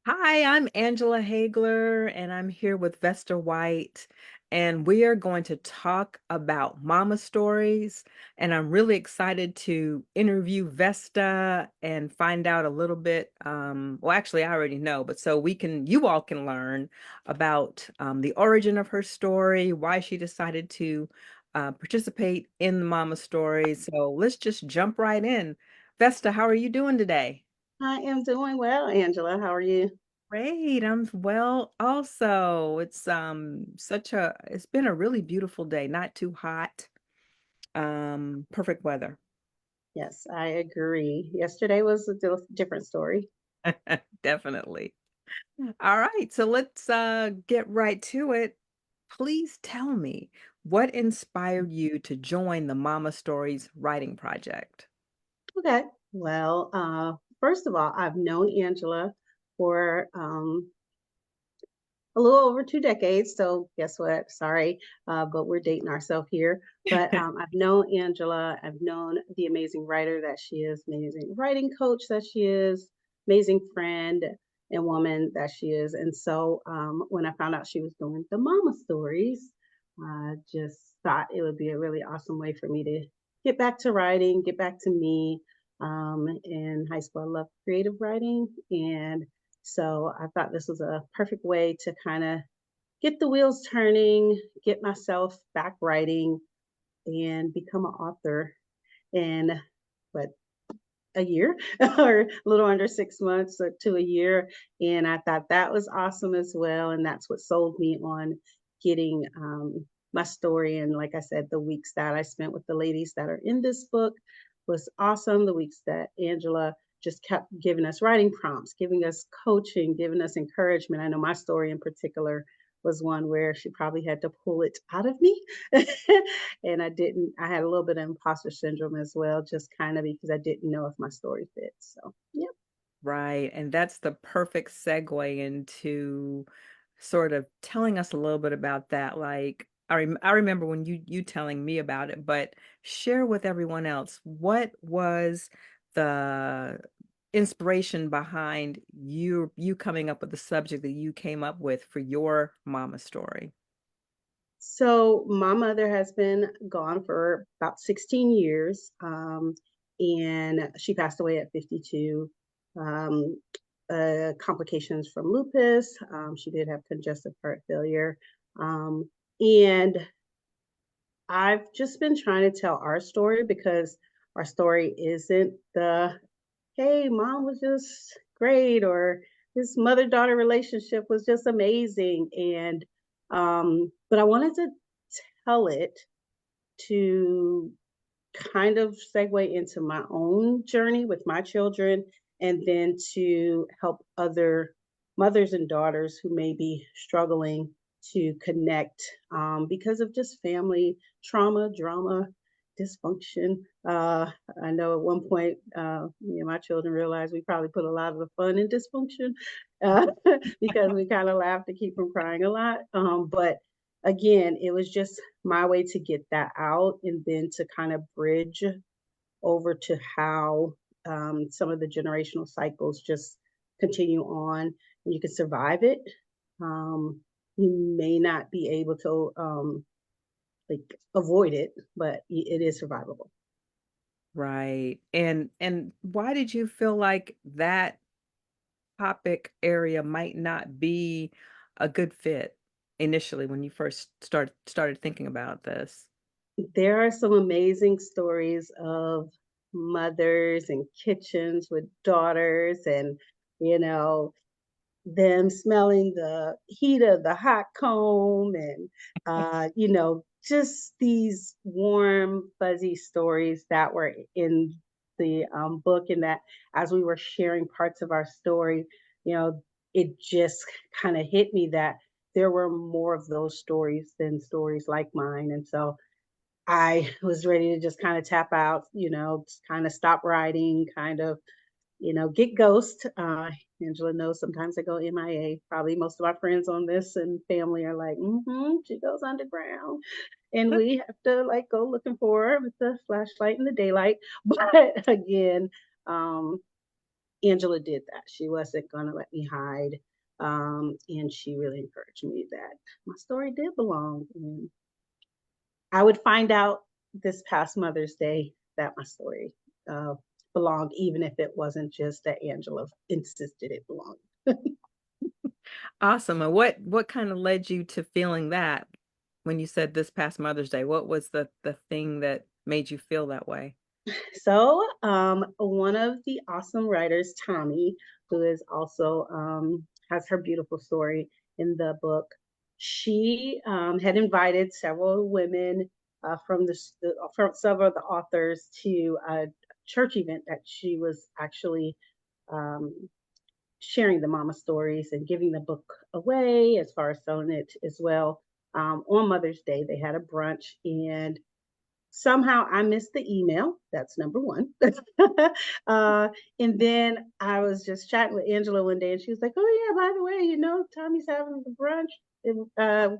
Hi, I'm Angela Hagler, and I'm here with Vesta White, and we are going to talk about mama stories. And I'm really excited to interview Vesta and find out a little bit. Well, actually, I already know, but so you all can learn about the origin of her story, why she decided to participate in the mama story. So let's just jump right in. Vesta, how are you doing today? I am doing well, Angela. How are you? Great, I'm well also. It's been a really beautiful day, not too hot. Perfect weather. Yes, I agree. Yesterday was a different story. Definitely. All right, so let's get right to it. Please tell me what inspired you to join the Mama Stories writing project? Okay. Well, first of all, I've known Angela for a little over 2 decades. So guess what? Sorry, but we're dating ourselves here. But I've known Angela. I've known the amazing writer that she is, amazing writing coach that she is, amazing friend and woman that she is. And so when I found out she was doing the Mama Stories, I just thought it would be a really awesome way for me to get back to writing, get back to me. In high school, I loved creative writing, and so I thought this was a perfect way to kind of get the wheels turning, get myself back writing, and become an author in what, a year or a little under 6 months or to a year. And I thought that was awesome as well. And that's what sold me on getting my story. And like I said, the weeks that I spent with the ladies that are in this book was awesome. The weeks that Angela just kept giving us writing prompts, giving us coaching, giving us encouragement. I know my story in particular was one where she probably had to pull it out of me. And I had a little bit of imposter syndrome as well, just kind of because I didn't know if my story fit. So, yeah. Right, and that's the perfect segue into sort of telling us a little bit about that. Like, I remember when you telling me about it, but share with everyone else, what was the inspiration behind you coming up with the subject that you came up with for your mama story? So, my mother has been gone for about 16 years, and she passed away at 52. Um, Complications from lupus. She did have congestive heart failure. And I've just been trying to tell our story because our story isn't the, hey, mom was just great, or this mother daughter relationship was just amazing. And, but I wanted to tell it to kind of segue into my own journey with my children, and then to help other mothers and daughters who may be struggling to connect because of just family trauma, drama, dysfunction. I know at one point, me and my children realized we probably put a lot of the fun in dysfunction uh, because we kind of laughed to keep from crying a lot. But again, it was just my way to get that out and then to kind of bridge over to how some of the generational cycles just continue on and you can survive it. Um, you may not be able to like avoid it, but it is survivable. Right. And why did you feel like that topic area might not be a good fit initially when you first started thinking about this? There are some amazing stories of mothers and kitchens with daughters, and you know, them smelling the heat of the hot comb, and just these warm fuzzy stories that were in the book, and that as we were sharing parts of our story, you know it just kind of hit me that there were more of those stories than stories like mine. And so I was ready to just kind of tap out, just kind of stop writing, kind of get ghost. Angela knows sometimes I go MIA. Probably most of my friends on this and family are like, she goes underground. And we have to like go looking for her with the flashlight in the daylight. But again, um, Angela did that. She wasn't going to let me hide. And she really encouraged me that my story did belong. And I would find out this past Mother's Day that my story uh, belonged, even if it wasn't just that Angela insisted it belonged. Awesome. And what kind of led you to feeling that when you said this past Mother's Day? What was the thing that made you feel that way? So, one of the awesome writers, Tommy, who is also has her beautiful story in the book, she had invited several women from several of the authors to a church event that she was actually um, sharing the mama stories and giving the book away as far as selling it as well. On Mother's Day, they had a brunch, and somehow I missed the email. That's number one. uh, and then I was just chatting with Angela one day, and she was like, "Oh yeah, by the way, Tommy's having the brunch. And,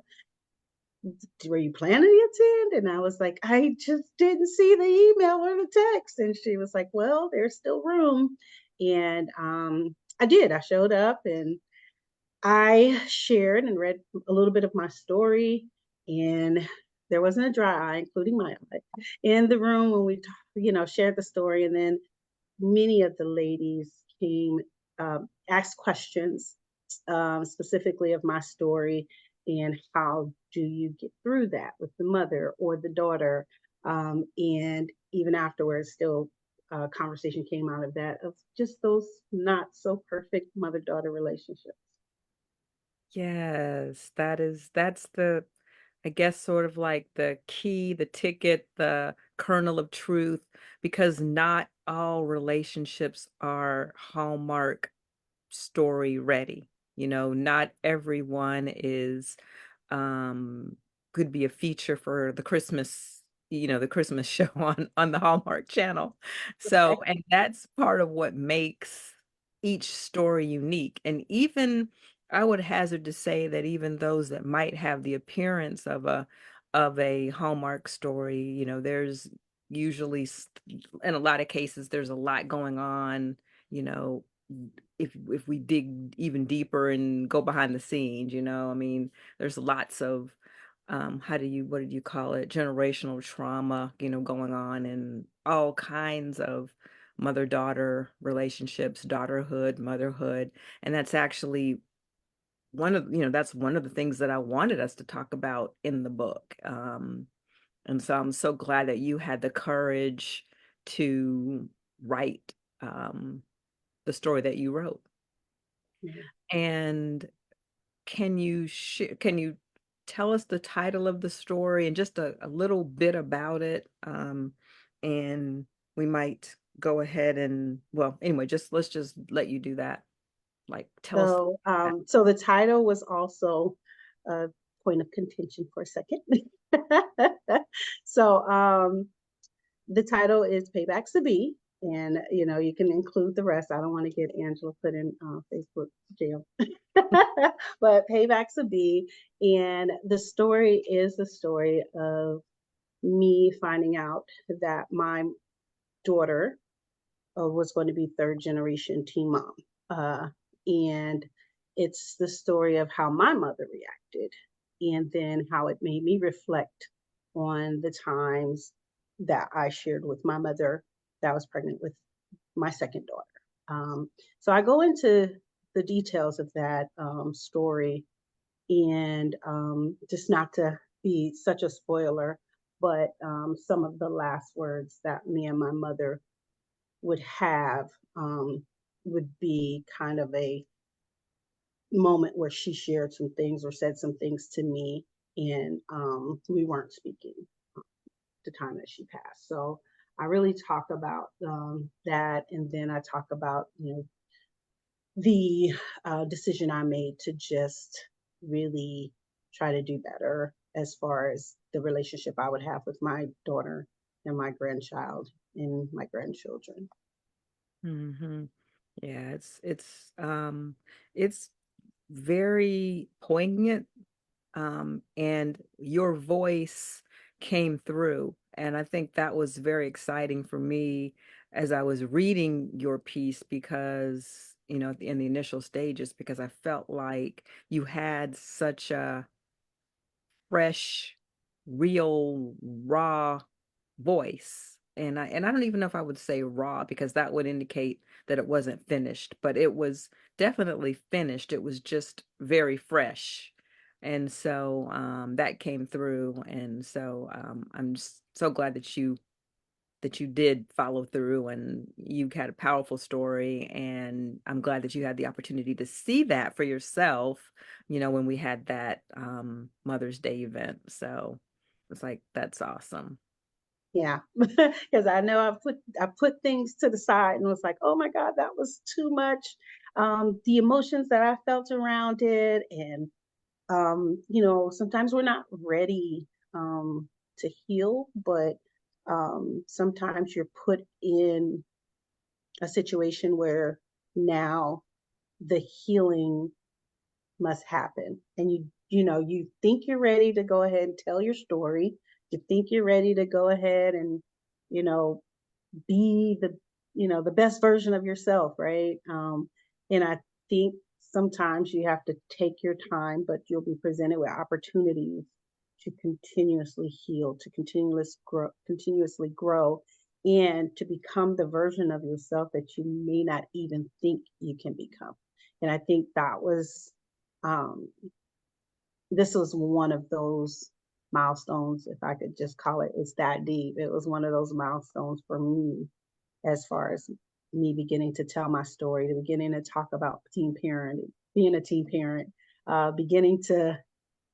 were you planning to attend?" And I was like, "I just didn't see the email or the text." And she was like, "Well, there's still room." And I did. I showed up, and I shared and read a little bit of my story, and there wasn't a dry eye, including my eye, in the room when we, shared the story. And then many of the ladies came, asked questions, specifically of my story and how do you get through that with the mother or the daughter. And even afterwards, still conversation came out of that of just those not so perfect mother daughter relationships. Yes, that's the I guess sort of like the key, the ticket, the kernel of truth, because not all relationships are Hallmark story ready. Not everyone is um could be a feature for the Christmas show on the Hallmark Channel. So, and that's part of what makes each story unique. And even I would hazard to say that even those that might have the appearance of a Hallmark story, there's usually in a lot of cases there's a lot going on, you know, if we dig even deeper and go behind the scenes, I mean, there's lots of what did you call it? Generational trauma, going on and all kinds of mother-daughter relationships, daughterhood, motherhood. And that's actually that's one of the things that I wanted us to talk about in the book. And so I'm so glad that you had the courage to write the story that you wrote. Yeah. And can you tell us the title of the story and just a little bit about it? And we might go ahead and, well, anyway, let's just let you do that. Like tell us. So the title was also a point of contention for a second. so the title is Payback's a Bee, and you can include the rest. I don't want to get Angela put in Facebook jail, but Payback's a Bee, and the story is the story of me finding out that my daughter was going to be third generation teen mom. And it's the story of how my mother reacted and then how it made me reflect on the times that I shared with my mother that was pregnant with my second daughter. So I go into the details of that story and just not to be such a spoiler, but some of the last words that me and my mother would have would be kind of a moment where she shared some things or said some things to me, and we weren't speaking the time that she passed. So I really talk about that, and then I talk about the decision I made to just really try to do better as far as the relationship I would have with my daughter and my grandchild and my grandchildren. Hmm. Yeah, it's very poignant, and your voice came through. And I think that was very exciting for me as I was reading your piece because, in the initial stages, because I felt like you had such a fresh, real, raw voice. And I don't even know if I would say raw because that would indicate that it wasn't finished, but it was definitely finished. It was just very fresh. And so that came through. And so I'm just so glad that you did follow through and you had a powerful story. And I'm glad that you had the opportunity to see that for yourself, when we had that Mother's Day event. So it's like, that's awesome. Yeah, because I know I put things to the side and was like, oh my God, that was too much. The emotions that I felt around it, and sometimes we're not ready to heal, but sometimes you're put in a situation where now the healing must happen, and you think you're ready to go ahead and tell your story. You think you're ready to go ahead and you know be the best version of yourself, right? And I think sometimes you have to take your time, but you'll be presented with opportunities to continuously heal, to continuously grow, and to become the version of yourself that you may not even think you can become. And I think that was um, this was one of those milestones, if I could just call it. It's that deep. It was one of those milestones for me as far as me beginning to tell my story, to beginning to talk about teen parenting, being a teen parent, beginning to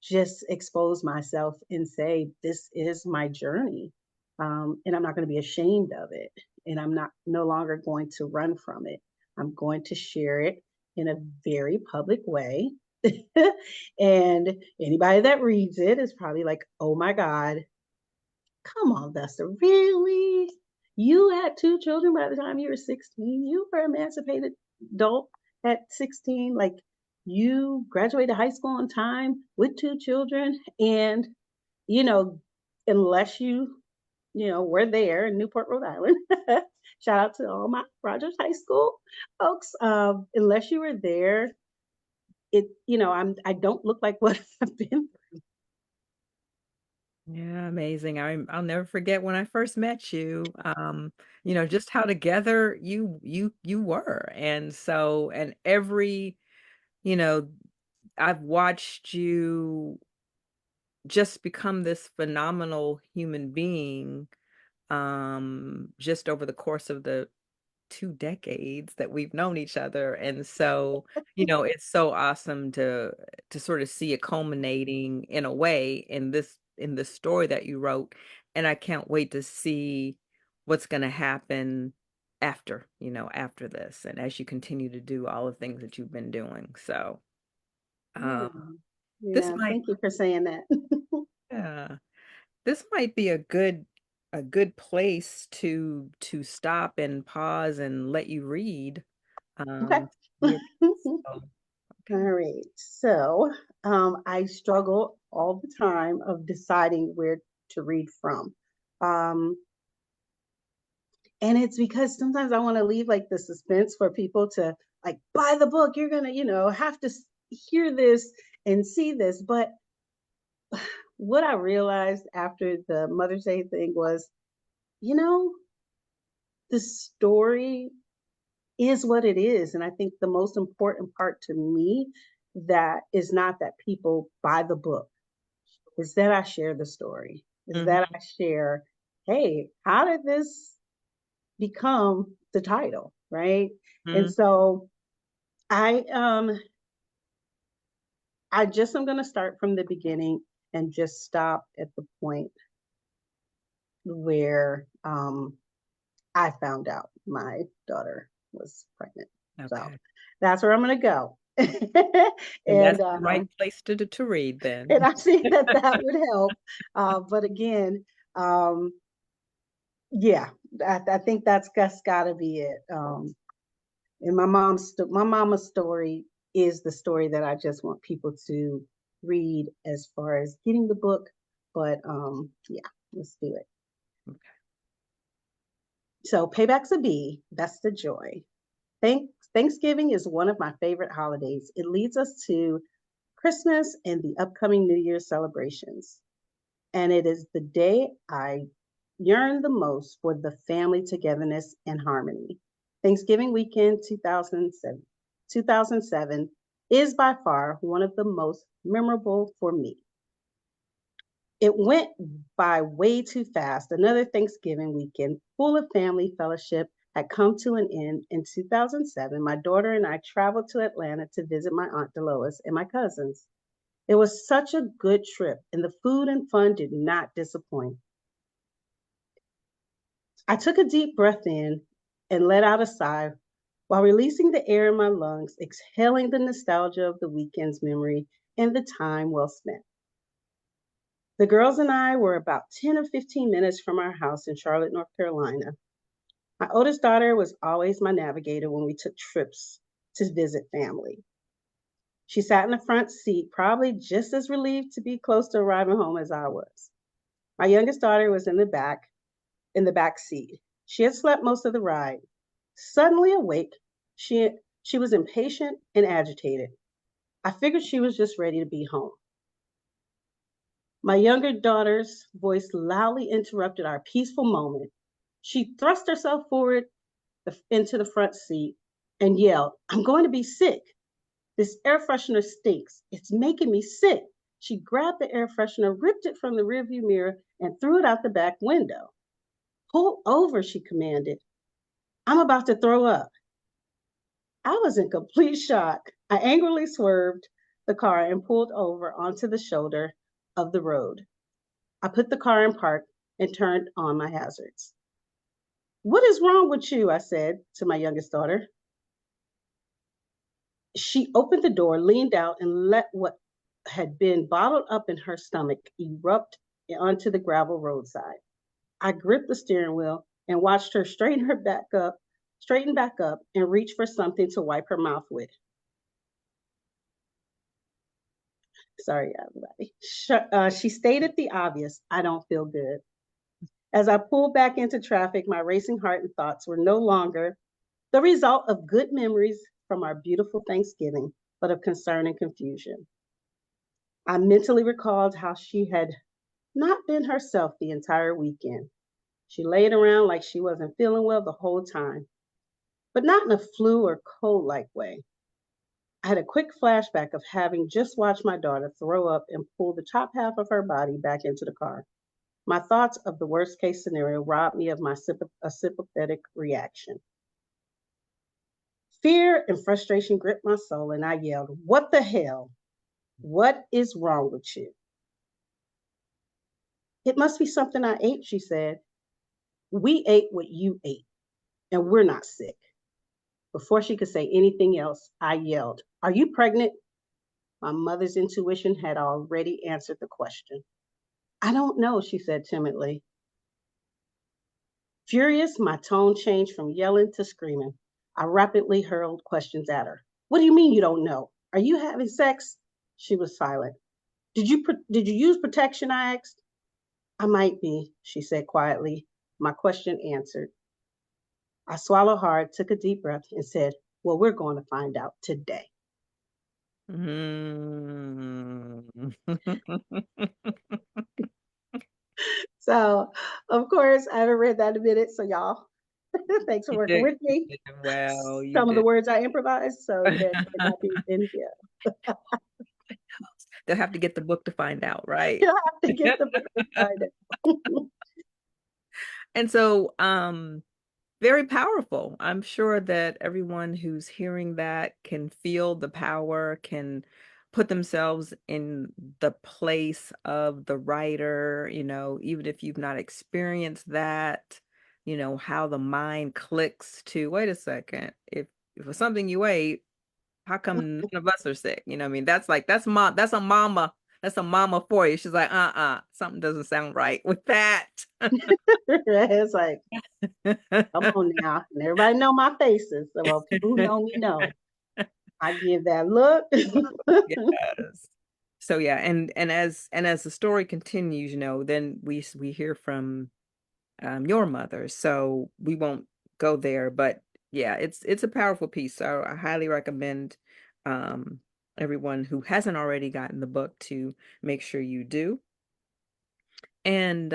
just expose myself and say, this is my journey. And I'm not going to be ashamed of it. And I'm not no longer going to run from it. I'm going to share it in a very public way. And anybody that reads it is probably like, oh my God, come on, Vesta, really? You had two children by the time you were 16. You were emancipated adult at 16. Like, you graduated high school on time with two children. And, you know, unless were there in Newport, Rhode Island. Shout out to all my Rogers High School folks. Unless you were there, I don't look like what I've been. Yeah, amazing. I'll never forget when I first met you. Just how together you were. And so and you know, I've watched you just become this phenomenal human being just over the course of the 2 decades that we've known each other. And so, it's so awesome to sort of see it culminating in a way in this story that you wrote. And I can't wait to see what's going to happen after this and as you continue to do all the things that you've been doing. So, Yeah. um this Yeah. might Thank you for saying that. yeah, this might be a good place to stop and pause and let you read. Okay. Your piece. So, All okay. right. So I struggle all the time of deciding where to read from. Um, and it's because sometimes I want to leave like the suspense for people to like buy the book. You're going to, have to hear this and see this. But what I realized after the Mother's Day thing was, you know, the story is what it is. And I think the most important part to me that is not that people buy the book, is that I share the story, is that Mhm, I share, hey, how did this become the title, right? And mhm. so I just am going to start from the beginning and just stop at the point where I found out my daughter was pregnant. So Okay. that's where I'm going to go. And and that's the right place to read and then. I see that that would help. But again, um, yeah, I think that's got to be it. And my mama's story is the story that I just want people to read as far as getting the book. But yeah, let's do it. So payback's a B. That's the joy. Thanksgiving is one of my favorite holidays. It leads us to Christmas and the upcoming New Year's celebrations. And it is the day I yearn the most for the family togetherness and harmony. Thanksgiving weekend 2007 is by far one of the most memorable for me. It went by way too fast. Another Thanksgiving weekend full of family fellowship had come to an end in 2007. My daughter and I traveled to Atlanta to visit my Aunt Dolores and my cousins. It was such a good trip, and the food and fun did not disappoint. I took a deep breath in and let out a sigh while releasing the air in my lungs, exhaling the nostalgia of the weekend's memory and the time well spent. The girls and I were about 10 or 15 minutes from our house in Charlotte, North Carolina. My oldest daughter was always my navigator when we took trips to visit family. She sat in the front seat, probably just as relieved to be close to arriving home as I was. My youngest daughter was in the back seat. She had slept most of the ride. Suddenly awake, she she was impatient and agitated. I figured she was just ready to be home. My younger daughter's voice loudly interrupted our peaceful moment. She thrust herself forward into the front seat and yelled, "I'm going to be sick. This air freshener stinks. It's making me sick." She grabbed the air freshener, ripped it from the rearview mirror, and threw it out the back window. "Pull over," she commanded. "I'm about to throw up." I was in complete shock. I angrily swerved the car and pulled over onto the shoulder of the road. I put the car in park and turned on my hazards. "What is wrong with you?" I said to my youngest daughter. She opened the door, leaned out, and let what had been bottled up in her stomach erupt onto the gravel roadside. I gripped the steering wheel and watched her straighten back up, and reach for something to wipe her mouth with. Sorry, everybody. She stated the obvious: "I don't feel good." As I pulled back into traffic, my racing heart and thoughts were no longer the result of good memories from our beautiful Thanksgiving, but of concern and confusion. I mentally recalled how she had not been herself the entire weekend. She laid around like she wasn't feeling well the whole time, but not in a flu or cold like way. I had a quick flashback of having just watched my daughter throw up and pull the top half of her body back into the car. My thoughts of the worst case scenario robbed me of a sympathetic reaction. Fear and frustration gripped my soul, and I yelled, "What the hell? What is wrong with you?" "It must be something I ate," she said. "We ate what you ate, and we're not sick." Before she could say anything else, I yelled, "Are you pregnant?" My mother's intuition had already answered the question. "I don't know," she said timidly. Furious, my tone changed from yelling to screaming. I rapidly hurled questions at her. "What do you mean you don't know? Are you having sex?" She was silent. Did you use protection?" I asked. "I might be," she said quietly. My question answered. I swallowed hard, took a deep breath, and said, "Well, we're going to find out today." Mm. So, of course, I haven't read that in a minute. So, y'all, thanks for You working did, with you me. did well, you Some of the did. words I improvised, so yeah, it might not be in here. They'll have to get the book to find out, right? You'll have to get the book to find it. And so, very powerful. I'm sure that everyone who's hearing that can feel the power, can put themselves in the place of the writer, even if you've not experienced that, how the mind clicks to, wait a second, if it's something you ate, how come none of us are sick? You know what I mean? That's a mama for you. She's like, something doesn't sound right with that. It's like, come on now. And everybody know my faces. So well, people who know me know. I give that look. Yes. So yeah, and as the story continues, then we hear from your mother. So we won't go there, but yeah, it's a powerful piece. So I highly recommend um, everyone who hasn't already gotten the book to make sure you do. And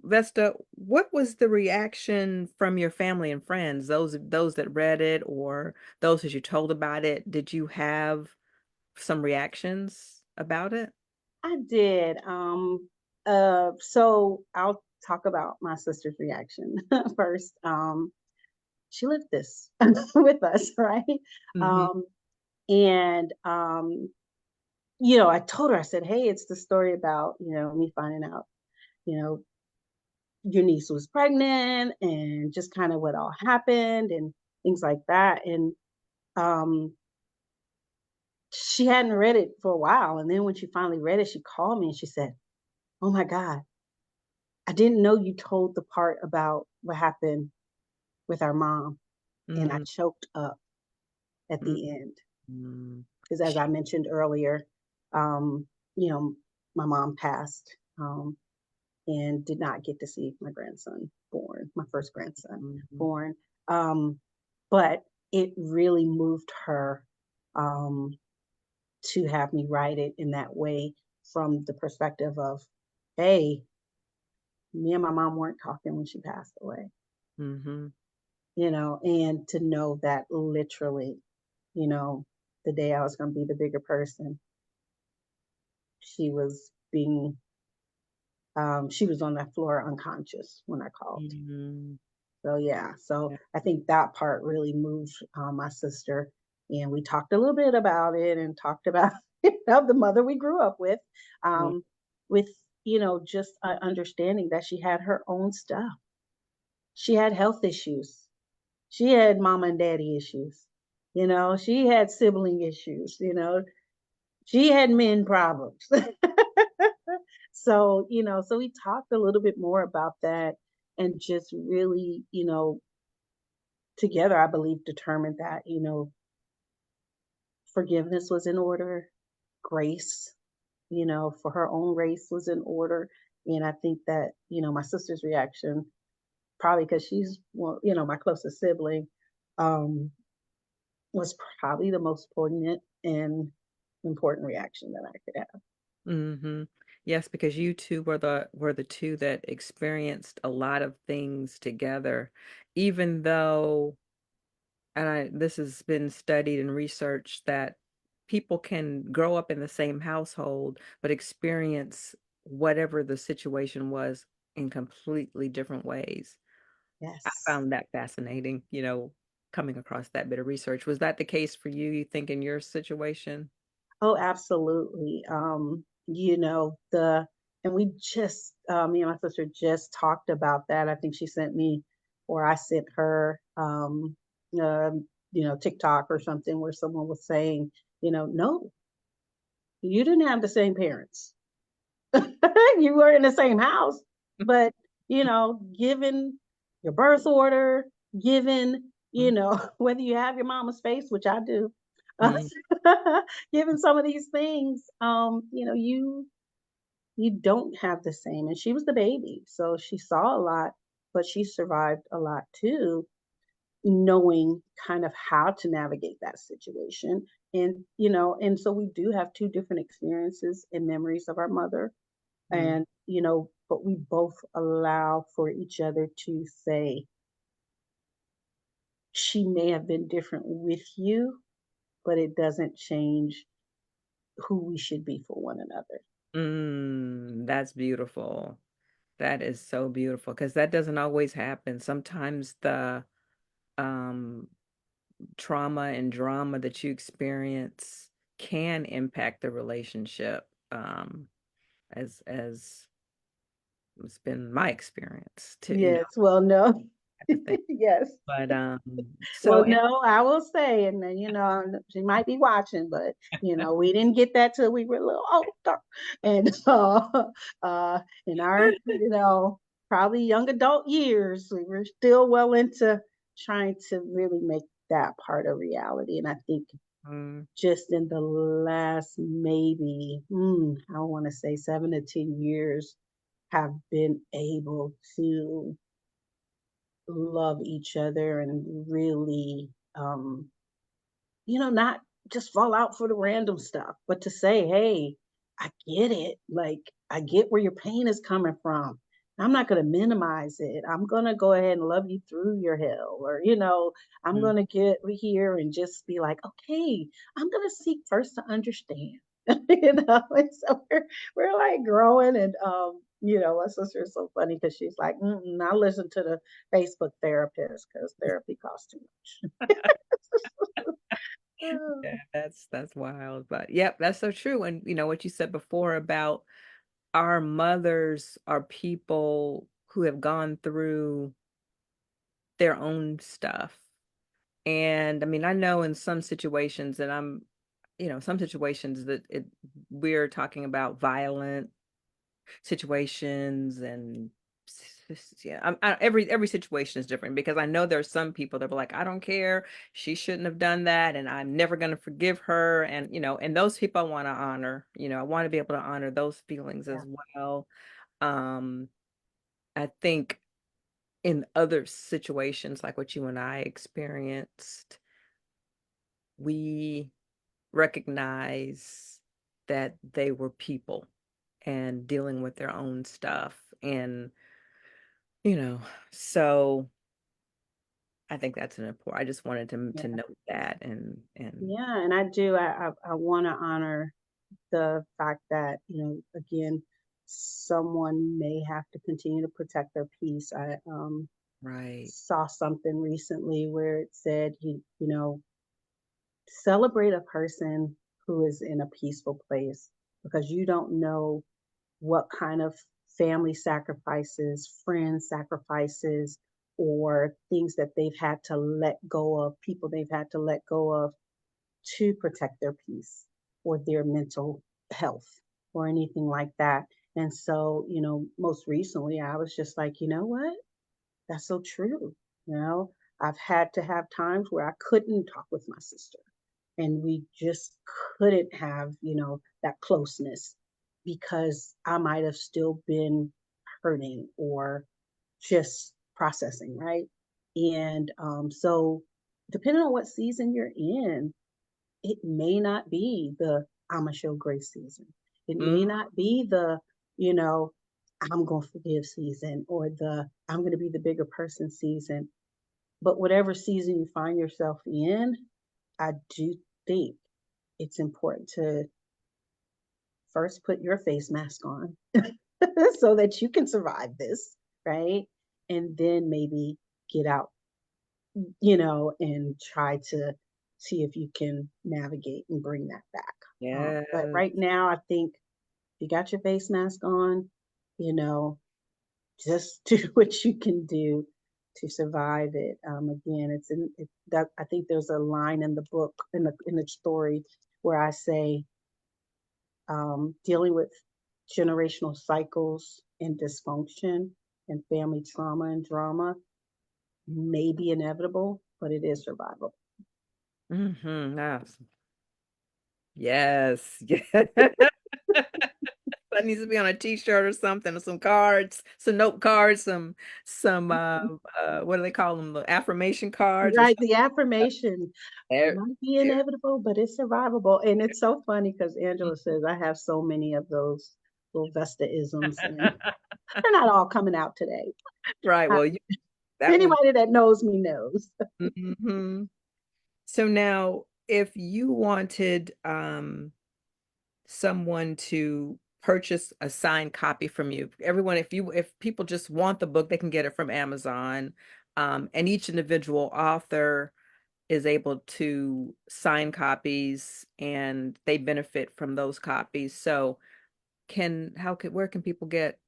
Vesta, what was the reaction from your family and friends, those that read it or those that you told about it? Did you have some reactions about it? I did. So I'll talk about my sister's reaction first. She lived this with us, right? Hmm. Um, and I told her, I said, "Hey, it's the story about me finding out, you know, your niece was pregnant, and just kind of what all happened and things like that." And um, she hadn't read it for a while, and then when she finally read it, she called me and she said, "Oh my God, I didn't know you told the part about what happened with our mom." And I Mm-hmm. choked up at the end Mm-hmm. because, as I mentioned earlier, um, you know, my mom passed, and did not get to see my grandson born, my first grandson born. Um, but it really moved her, um, to have me write it in that way, from the perspective of, hey, me and my mom weren't talking when she passed away, Mm-hmm. and to know that literally, you know, the day I was going to be the bigger person, she was being, she was on that floor unconscious when I called. Mm-hmm. So yeah, so Yeah. I think that part really moved, my sister, and we talked a little bit about it and talked about the mother we grew up um, with just understanding that she had her own stuff. She had health issues. She had mama and daddy issues. She had sibling issues. She had men problems. So we talked a little bit more about that, and just really, together, I believe, determined that, forgiveness was in order, grace, for her own race was in order. And I think that, my sister's reaction, probably because she's, well, my closest sibling, um, was probably the most poignant and important reaction that I could have. Mm-hmm. Yes, because you two were the two that experienced a lot of things together, even though, and this has been studied and researched that people can grow up in the same household but experience whatever the situation was in completely different ways. I Yes. found that fascinating, coming across that bit of research. Was that the case for you, you think, in your situation? Oh, absolutely. The and we just me and my sister just talked about that. I think she sent me, or I sent her, TikTok or something, where someone was saying, no, you didn't have the same parents. You were in the same house, but given your birth order, given whether you have your mama's face, which I do, uh, Mhm. given some of these things, you don't have the same. And she was the baby, so she saw a lot, but she survived a lot too, knowing kind of how to navigate that situation. And so we do have two different experiences and memories of our mother. Mm. But we both allow for each other to say, she may have been different with you, but it doesn't change who we should be for one another. That's beautiful. That is so beautiful because that doesn't always happen. Sometimes the um, trauma and drama that you experience can impact the relationship, as it's been my experience too, Yes, well, no. at the thing. Yes. But Well, so no, I will say, and then, she might be watching, but we didn't get that till we were a little older, and in our, probably young adult years, we were still well into trying to really make that part a reality. And I think mm, just in the last, maybe, I want to say 7 to 10 years, have been able to. love each other and really, not just fall out for the random stuff, but to say, hey, I get it. Like, I get where your pain is coming from. I'm not going to minimize it. I'm going to go ahead and love you through your hell. Or, I'm Mm. going to get here and just be like, okay, I'm going to seek first to understand. And so we're like growing. And, my sister is so funny because she's like, I listen to the Facebook therapist because therapy costs too much. Yeah, that's wild. But yep, that's so true. And what you said before about our mothers are people who have gone through their own stuff. And I mean, I know in some situations, and some situations that we're talking about violent situations and yeah, every situation is different because I know there's some people that are like, I don't care, she shouldn't have done that, and I'm never going to forgive her, and and those people I want to honor. I want to be able to honor those feelings Yeah. as well. Um, I think in other situations like what you and I experienced, we recognize that they were people and dealing with their own stuff. And, you know, so I think that's an important, I just wanted to Yeah. note that and Yeah, and I do. I want to honor the fact that, again, someone may have to continue to protect their peace. I right. saw something recently where it said, celebrate a person who is in a peaceful place because you don't know what kind of family sacrifices, friend sacrifices, or things that they've had to let go of, people they've had to let go of to protect their peace or their mental health or anything like that. And so, most recently, I was just like, you know what? That's so true. You know, I've had to have times where I couldn't talk with my sister and we just couldn't have, that closeness because I might have still been hurting or just processing, right? And so, depending on what season you're in, it may not be the I'ma show grace season. It may Mm, not be the, you know, I'm going to forgive season or the I'm going to be the bigger person season. But whatever season you find yourself in, I do think it's important to first put your face mask on so that you can survive this, right? And then maybe get out, and try to see if you can navigate and bring that back. But yes. right now, I think you got your face mask on, you know, just do what you can do to survive it. Again, that I think there's a line in the book in the story where I say dealing with generational cycles and dysfunction and family trauma and drama may be inevitable, but it is survivable. Yes. Yes. Yes. That needs to be on a t-shirt or something, or some cards, some note cards, some what do they call them? The affirmation cards or Right, something. the affirmation There, might be there. inevitable, but it's survivable. And it's so funny because Angela says I have so many of those little Vesta isms, and they're not all coming out today. Right. Uh, Well, that was. Anybody that knows me knows. Hmm. So now, if you wanted someone to purchase a signed copy from you, everyone, if people just want the book, they can get it from Amazon. And each individual author is able to sign copies and they benefit from those copies. So where can people get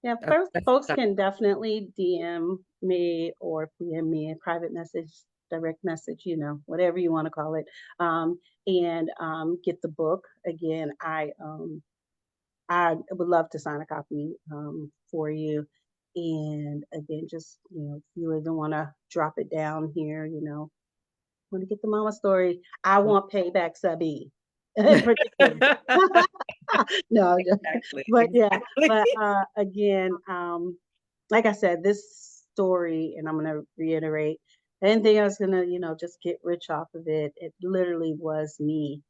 Yeah, a first, best folks copy? can definitely DM me or PM me a private message, direct message, whatever you want to call it, and get the book. Again, I would love to sign a copy for you. And again, just if you even want to drop it down here, want to get the mama story. I want payback, subby, in particular. No, Exactly, but yeah, exactly. but again, like I said, this story, and I'm going to reiterate, I didn't think I was going to, just get rich off of it. It literally was me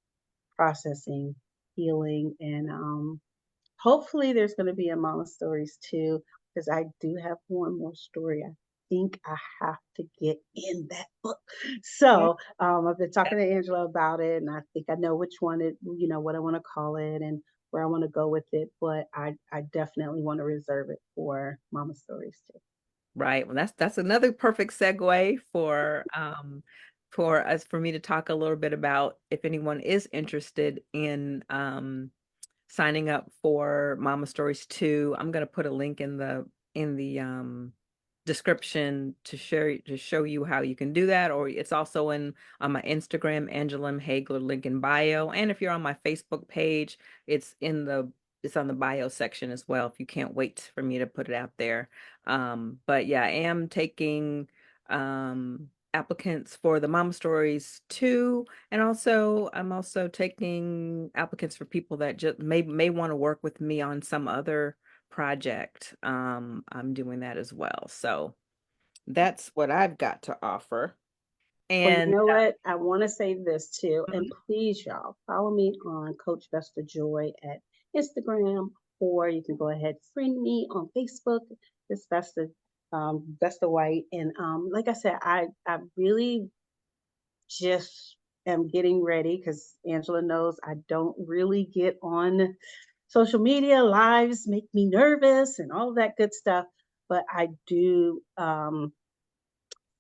processing, healing, and hopefully there's going to be a Mama Stories too, because I do have one more story. I think I have to get in that book. Yeah. So I've been talking to Angela about it, and I think I know which one it, what I want to call it and where I want to go with it. But I definitely want to reserve it for Mama Stories too. Right. Well, that's another perfect segue for us for me to talk a little bit about if anyone is interested in signing up for Mama Stories 2. I'm going to put a link in the description to share to show you how you can do that, or it's also in on my Instagram, Angela M. Hagler, link in bio. And if you're on my Facebook page, it's in the it's on the bio section as well, if you can't wait for me to put it out there. But yeah, I am taking applicants for the Mama Stories 2, and also I'm also taking applicants for people that just may want to work with me on some other project. I'm doing that as well. So that's what I've got to offer. Well, you And know what? I want to say this too, and Mhm. please, y'all, follow me on Coach Vesta Joy at Instagram, or you can go ahead friend me on Facebook. It's Vesta White, and like I said, I really just am getting ready because Angela knows I don't really get on social media. Lives make me nervous and all that good stuff, but I do.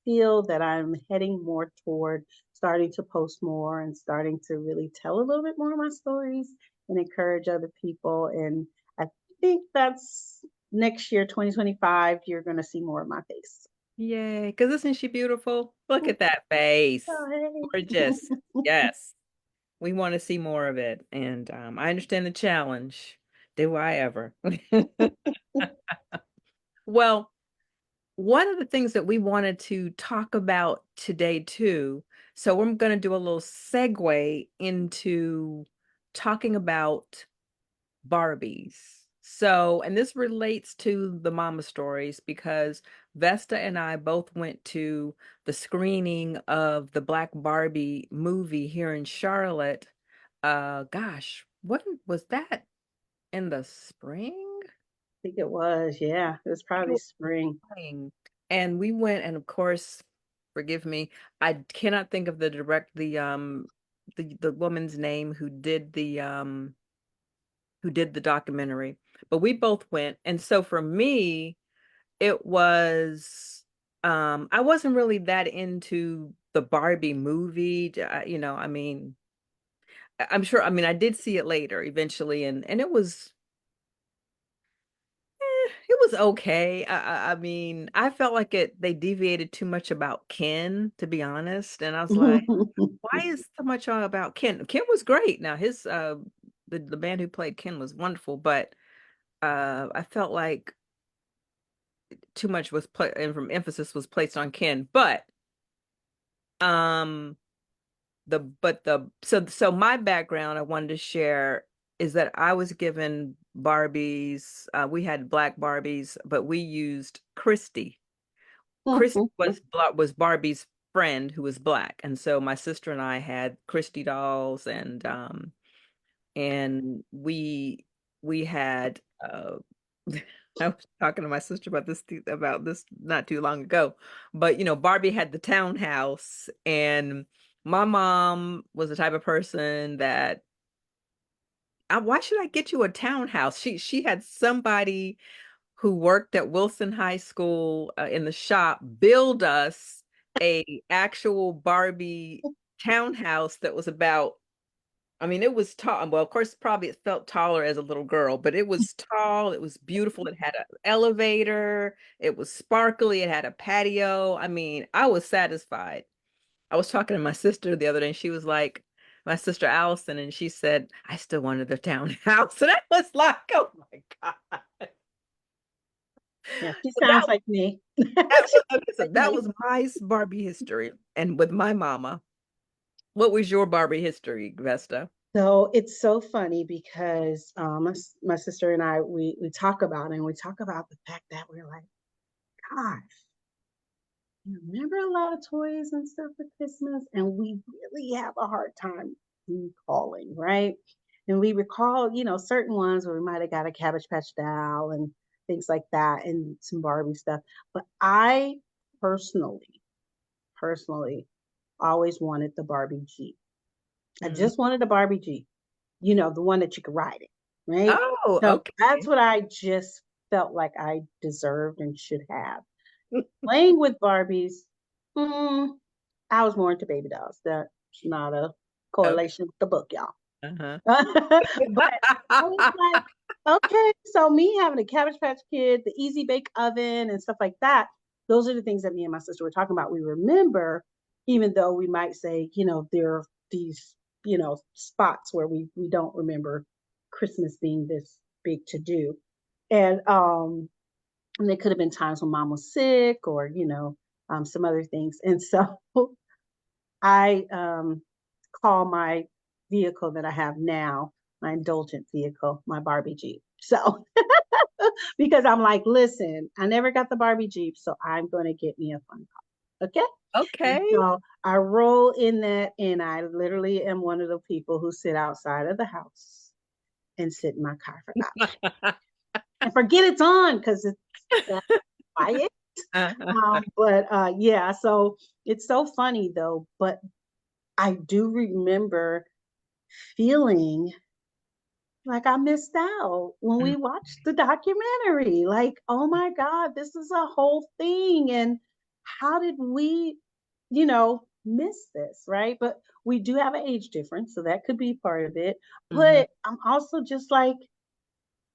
Feel that I'm heading more toward starting to post more and starting to really tell a little bit more of my stories and encourage other people. And I think that's next year, 2025, you're going to see more of my face. Yay, because isn't she beautiful? Look at that face. Gorgeous. Yes. We want to see more of it. And I understand the challenge. Do I ever? Well, one of the things that we wanted to talk about today too, so we're going to do a little segue into talking about Barbies. So, and this relates to the Mama Stories because Vesta and I both went to the screening of the Black Barbie movie here in Charlotte. Gosh, what was that, in the spring? I think it was, yeah, it was It probably was spring. spring. And we went, and of course, forgive me, I cannot think of the woman's name who did the documentary. But we both went. And so for me, it was I wasn't really that into the Barbie movie. I mean, I'm sure, I mean, I did see it later eventually, and it was okay. I mean, I felt like they deviated too much about Ken, to be honest. And I was like, why is so much about Ken? Ken was great. Now his the man who played Ken was wonderful, but I felt like too much was put and from emphasis was placed on Ken. But um the so my background I wanted to share is that I was given Barbies. We had black Barbies, but we used Christy. Christy was Barbie's friend who was black, and so my sister and I had Christy dolls, and we had I was talking to my sister about this not too long ago, but Barbie had the townhouse, and my mom was the type of person that why should I get you a townhouse? She had somebody who worked at Wilson High School in the shop build us a actual Barbie townhouse that was about, I mean, it was tall. Well, of course, probably it felt taller as a little girl, but it was tall. It was beautiful. It had an elevator. It was sparkly. It had a patio. I mean, I was satisfied. I was talking to my sister the other day, and she was like, my sister Allison, and she said, I still wanted the townhouse. And I was like, oh my God. Yeah, she So that, sounds like me. that She was okay, so like that me. was my Barbie history. And with my mama, what was your Barbie history, Vesta? So it's so funny because my sister and I we talk about it and we talk about the fact that we're like, gosh. remember a lot of toys and stuff for Christmas, and we really have a hard time recalling, right? And we recall, certain ones where we might have got a Cabbage Patch doll and things like that, and some Barbie stuff. But I personally, always wanted the Barbie Jeep. I Mm. just wanted a Barbie Jeep, the one that you could ride in, right? Oh, So that's okay. what I just felt like I deserved and should have. Playing with Barbies, mm, I was more into baby dolls. That's not a Okay. correlation with the book, y'all. Uh-huh. But I was like, okay, so me having a Cabbage Patch Kid, the Easy Bake Oven, and stuff like that, those are the things that me and my sister were talking about. We remember, even though we might say, there are these, spots where we don't remember Christmas being this big to do. And there could have been times when mom was sick or, some other things. And so I call my vehicle that I have now, my indulgent vehicle, my Barbie Jeep. So, because I'm like, listen, I never got the Barbie Jeep, so I'm going to get me a fun car. Okay. And Okay. so I roll in that, and I literally am one of the people who sit outside of the house and sit in my car for hours and forget it's on because it's that quiet. But yeah, so it's so funny though. But I do remember feeling like I missed out when Mm, we watched the documentary. Like, oh my God, this is a whole thing. And how did we, miss this? Right. But we do have an age difference. So that could be part of it. mhm. But I'm also just like,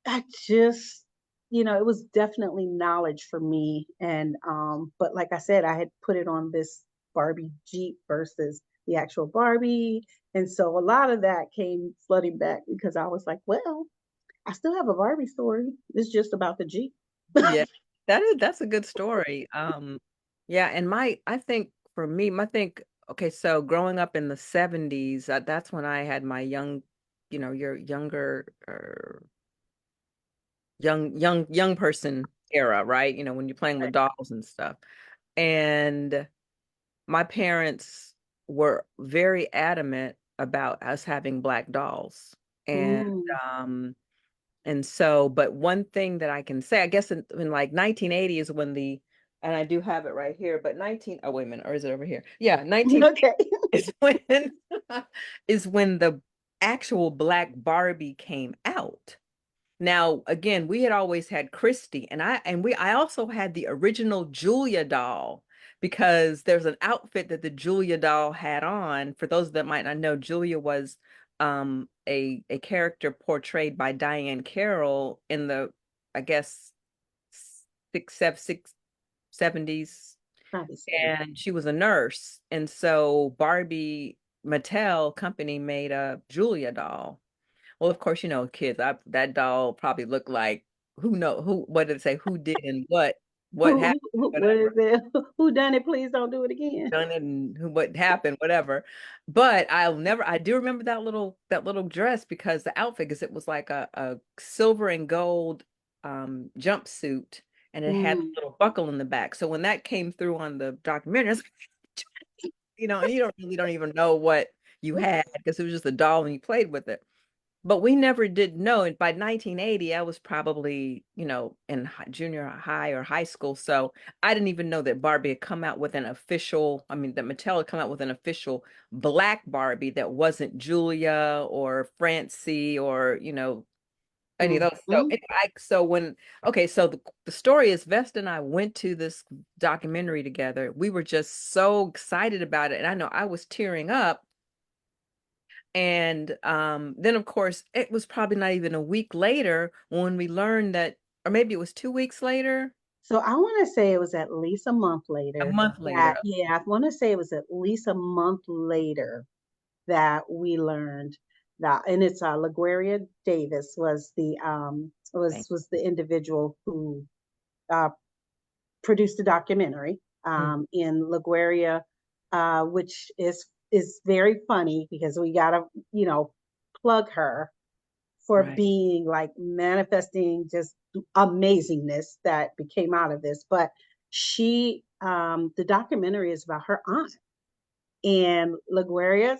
I just, it was definitely knowledge for me. But like I said, I had put it on this Barbie Jeep versus the actual Barbie. And so a lot of that came flooding back because I was like, well, I still have a Barbie story. It's just about the Jeep. Yeah, that's a good story. Yeah, and I think for me, I think okay, so growing up in the 70s, that's when I had my your younger young person era, right? When you're playing with Right. dolls and stuff. And my parents were very adamant about us having black dolls. And Mm. um and so, but one thing that I can say, I guess in like 1980 is when and I do have it right here, but oh, wait a minute, or is it over here? Yeah, 1980 Okay. is when is when the actual black Barbie came out. Now, again, we had always had Christy, and I also had the original Julia doll because there's an outfit that the Julia doll had on. For those that might not know, Julia was a character portrayed by Diane Carroll in the, I guess, six 70s, Probably seven. and she was a nurse. And so Barbie Mattel company made a Julia doll. Well, of course, kids, that doll probably looked like what did it say, who did and what happened, What is whatever, it? Who done it? Please don't do it again. done it and what happened, whatever. But I do remember that little dress because the outfit, because it was like a silver and gold jumpsuit, and it had a Mm. little buckle in the back. So when that came through on the documentary, I was like, and you don't even know what you had because it was just a doll and you played with it. But we never did know. And by 1980, I was probably, in junior high or high school. So I didn't even know that Barbie had come out with I mean, that Mattel had come out with an official black Barbie that wasn't Julia or Francie or, any of Mm. those. So, Mm. okay, so the story is Vesta and I went to this documentary together. We were just so excited about it. And I know I was tearing up, and then, of course, it was probably not even a week later when we learned that, or maybe it was 2 weeks later, So I want to say it was at least a month a later month that, later. yeah, I want to say it was at least a month later that we learned that, and it's LaGuardia Davis was the Okay. was the individual who uh, produced the documentary Mm, in LaGuardia, which is very funny because we gotta plug her for right. being like manifesting just amazingness that became out of this. But she the documentary is about her aunt. And LaGuardia,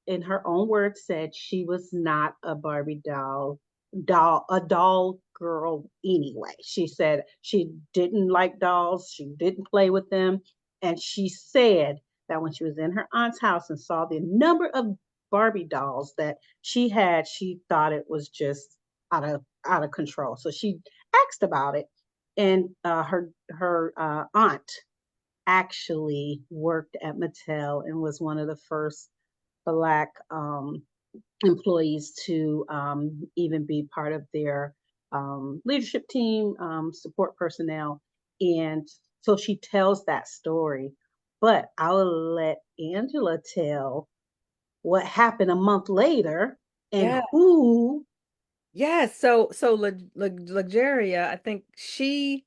in her own words, said she was not a Barbie a doll girl anyway. She said she didn't like dolls, she didn't play with them. And she said that when she was in her aunt's house and saw the number of Barbie dolls that she had, she thought it was just out of control. So she asked about it, and her aunt actually worked at Mattel and was one of the first Black employees to even be part of their leadership team, support personnel. And so she tells that story. But I'll let Angela tell what happened a month later and Yeah. who. Yeah. So I think she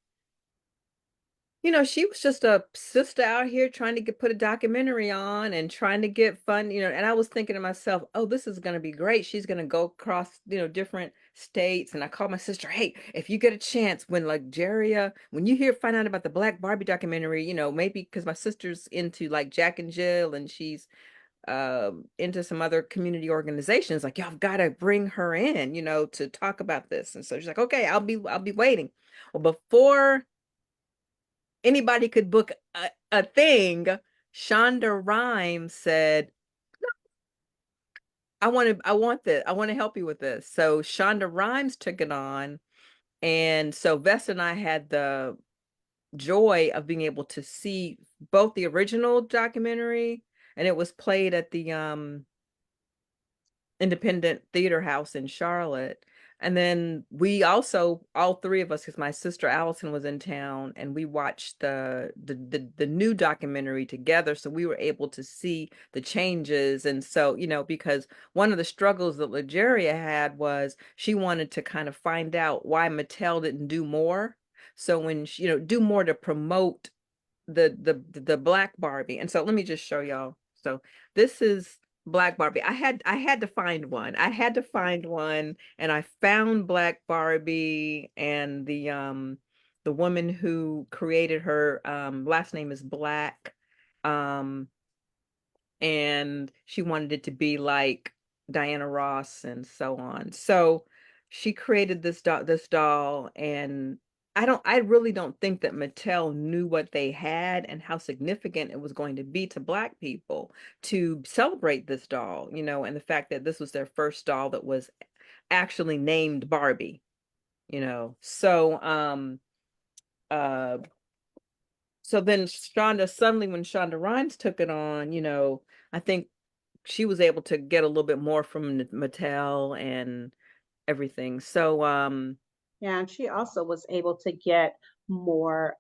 was just a sister out here trying to put a documentary on and trying to get fun, and I was thinking to myself, oh, this is going to be great. She's going to go across, different states. And I called my sister, hey, if you get a chance, when you find out about the Black Barbie documentary, maybe because my sister's into like Jack and Jill and she's into some other community organizations, like, y'all got to bring her in, to talk about this. And so she's like, okay, I'll be waiting. Well, before anybody could book a thing, Shonda Rhimes said, I want to help you with this. So Shonda Rhimes took it on. And so Vesta and I had the joy of being able to see both the original documentary, and it was played at the independent theater house in Charlotte. And then we also, all three of us, because my sister Allison was in town, and we watched the new documentary together. So we were able to see the changes. And so, because one of the struggles that Legeria had was she wanted to kind of find out why Mattel didn't do more. So when she, do more to promote the Black Barbie. And so let me just show y'all. So this is Black Barbie. I had to find one. I had to find one, and I found Black Barbie, and the woman who created her last name is Black. Um and she wanted it to be like Diana Ross and so on. So she created this doll, and I really don't think that Mattel knew what they had and how significant it was going to be to Black people to celebrate this doll, and the fact that this was their first doll that was actually named Barbie, So uh so then when Shonda Rhimes took it on, I think she was able to get a little bit more from Mattel and everything. So, Yeah, and she also was able to get more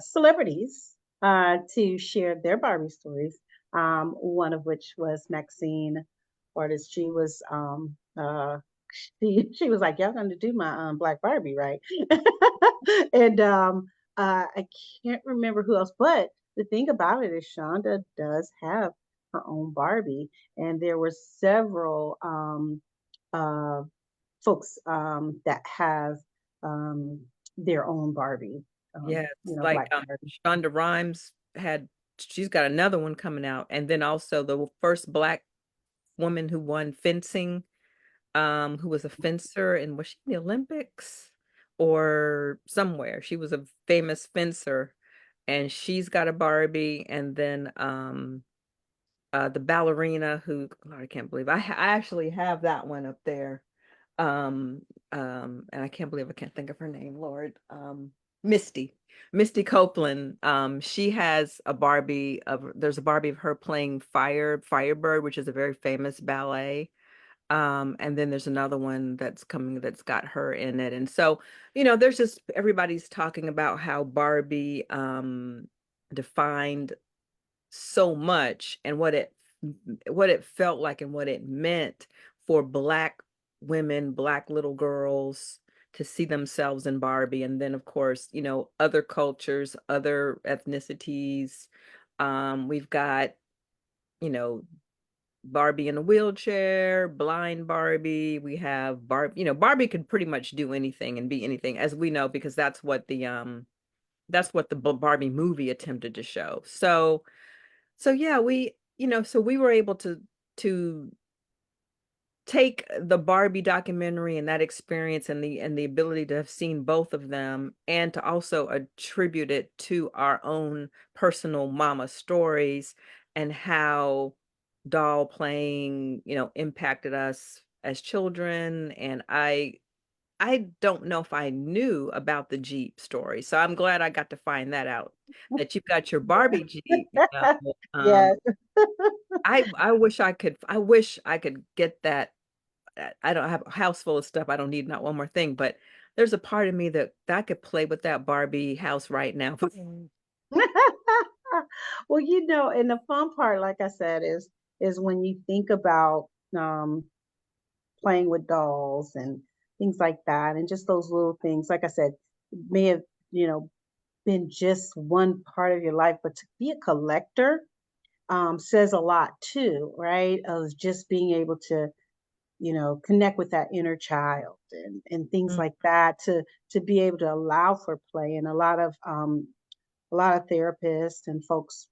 celebrities to share their Barbie stories. One of which was Maxine Artist. She was like, "Y'all gonna do my Black Barbie, right?" And I can't remember who else, but the thing about it is Shonda does have her own Barbie, and there were several uh, folks that have um, their own Barbie, yeah, it's like Black Barbie. Shonda Rhimes she's got another one coming out, and then also the first Black woman who won fencing, who was a fencer, and was she in the Olympics or somewhere? She was a famous fencer, and she's got a Barbie, and then the ballerina who, Lord, I can't believe I actually have that one up there. Um and I can't believe I can't think of her name, Lord. Misty. Misty Copeland. She has a Barbie of there's a Barbie of her playing Firebird, which is a very famous ballet. And then there's another one that's coming that's got her in it. And so, there's just everybody's talking about how Barbie defined so much, and what it felt like and what it meant for Black women, Black little girls to see themselves in Barbie. And then of course, other cultures, other ethnicities. We've got, you know, Barbie in a wheelchair, blind Barbie. We have Barbie, Barbie could pretty much do anything and be anything, as we know, because that's what the that's what the Barbie movie attempted to show. So yeah, so we were able to take the Barbie documentary and that experience and the ability to have seen both of them and to also attribute it to our own personal mama stories and how doll playing, impacted us as children. And I don't know if I knew about the Jeep story. So I'm glad I got to find that out, that you've got your Barbie Jeep. Yes. I wish I could get that. I don't have a house full of stuff. I don't need not one more thing, but there's a part of me that I could play with that Barbie house right now. Well, and the fun part, like I said, is when you think about um, playing with dolls and things like that, and just those little things. Like I said, may have you know been just one part of your life, but to be a collector says a lot too, right? Of just being able to connect with that inner child and things Mm, like that to be able to allow for play. And a lot of therapists and folks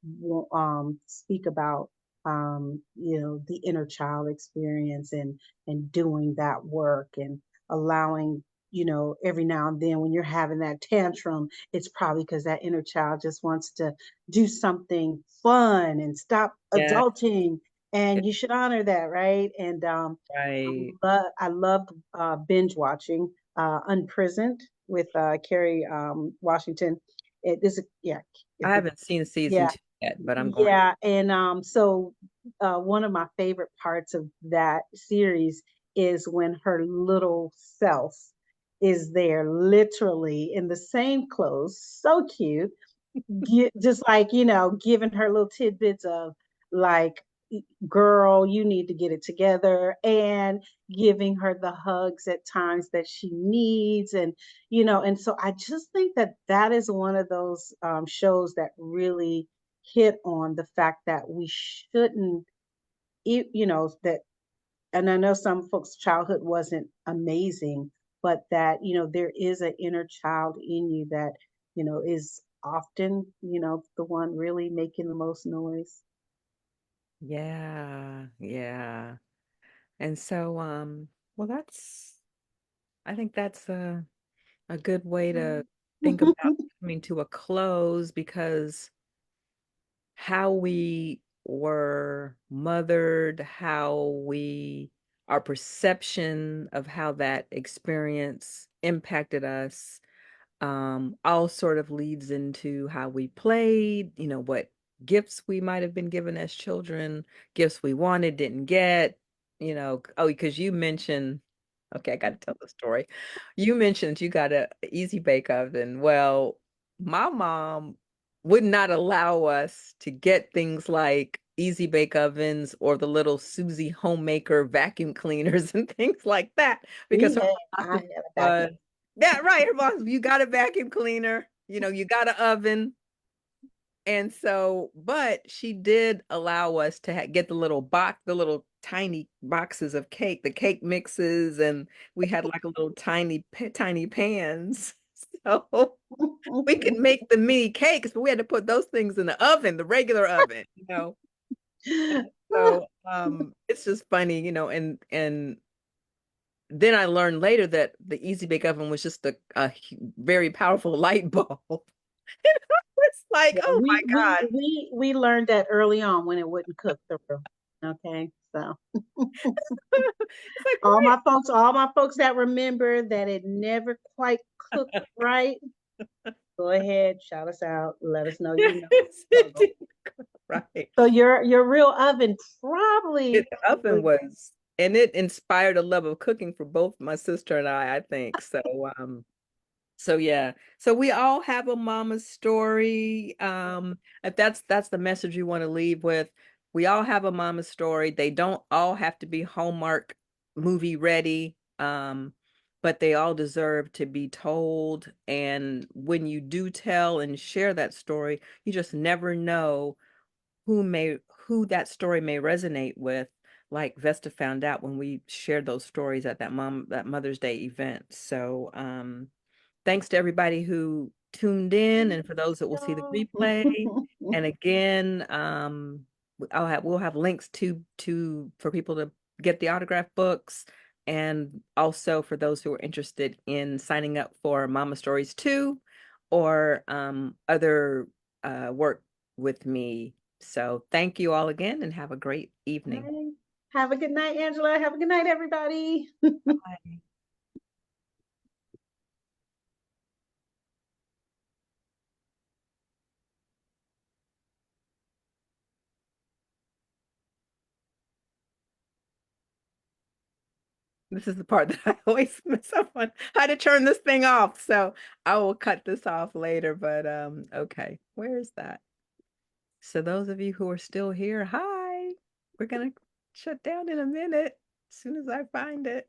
speak about the inner child experience and doing that work and allowing every now and then when you're having that tantrum, it's probably because that inner child just wants to do something fun and stop yeah, adulting, and you should honor that, right? And right. I loved binge watching Unprisoned with Kerry Washington. Yeah, I is it, haven't seen season yeah, 2 yet, but I'm going. yeah. And so one of my favorite parts of that series is when her little self is there, literally in the same clothes, so cute, just like giving her little tidbits of like, girl, you need to get it together, and giving her the hugs at times that she needs. And and so I just think that that is one of those shows that really hit on the fact that we shouldn't that. And I know some folks childhood wasn't amazing, but that there is an inner child in you that is often the one really making the most noise. Yeah, yeah. And so, well, I think that's a good way to think about coming to a close, because how we were mothered, our perception of how that experience impacted us, all sort of leads into how we played, what gifts we might have been given as children, gifts we wanted, didn't get, oh, because you mentioned, okay, I got to tell the story. You mentioned you got a easy bake oven. Well, my mom would not allow us to get things like easy bake ovens or the little Susie homemaker vacuum cleaners and things like that, because her I had philosophy a vacuum. was, yeah, right. Her boss, you got a vacuum cleaner, you got an oven. And so, but she did allow us to get the little tiny boxes of cake, the cake mixes, and we had like a little tiny pans. So we could make the mini cakes, but we had to put those things in the oven, the regular oven. So it's just funny, and then I learned later that the Easy Bake Oven was just a very powerful light bulb. It's like, Yeah, oh my God. we learned that early on when it wouldn't cook through. Okay, so It's like, wait. all my folks that remember that it never quite cooked right, go ahead, shout us out, let us know you know the Yes, it struggle. did. Right. So your real oven probably The oven was. was, and it inspired a love of cooking for both my sister and I think. So yeah. So we all have a mama story. If that's the message you want to leave with. We all have a mama story. They don't all have to be Hallmark movie ready. But they all deserve to be told. And when you do tell and share that story, you just never know who that story may resonate with, like Vesta found out when we shared those stories at that Mother's Day event. So thanks to everybody who tuned in and for those that will see the replay. Yeah. And again, we'll have links to for people to get the autograph books, and also for those who are interested in signing up for Mama Stories 2 or other work with me. So thank you all again and have a great evening. Right. Have a good night, Angela. Have a good night, everybody. Bye. This is the part that I always mess up on how to turn this thing off. So I will cut this off later, but okay. Where is that? So those of you who are still here, hi. We're gonna shut down in a minute as soon as I find it.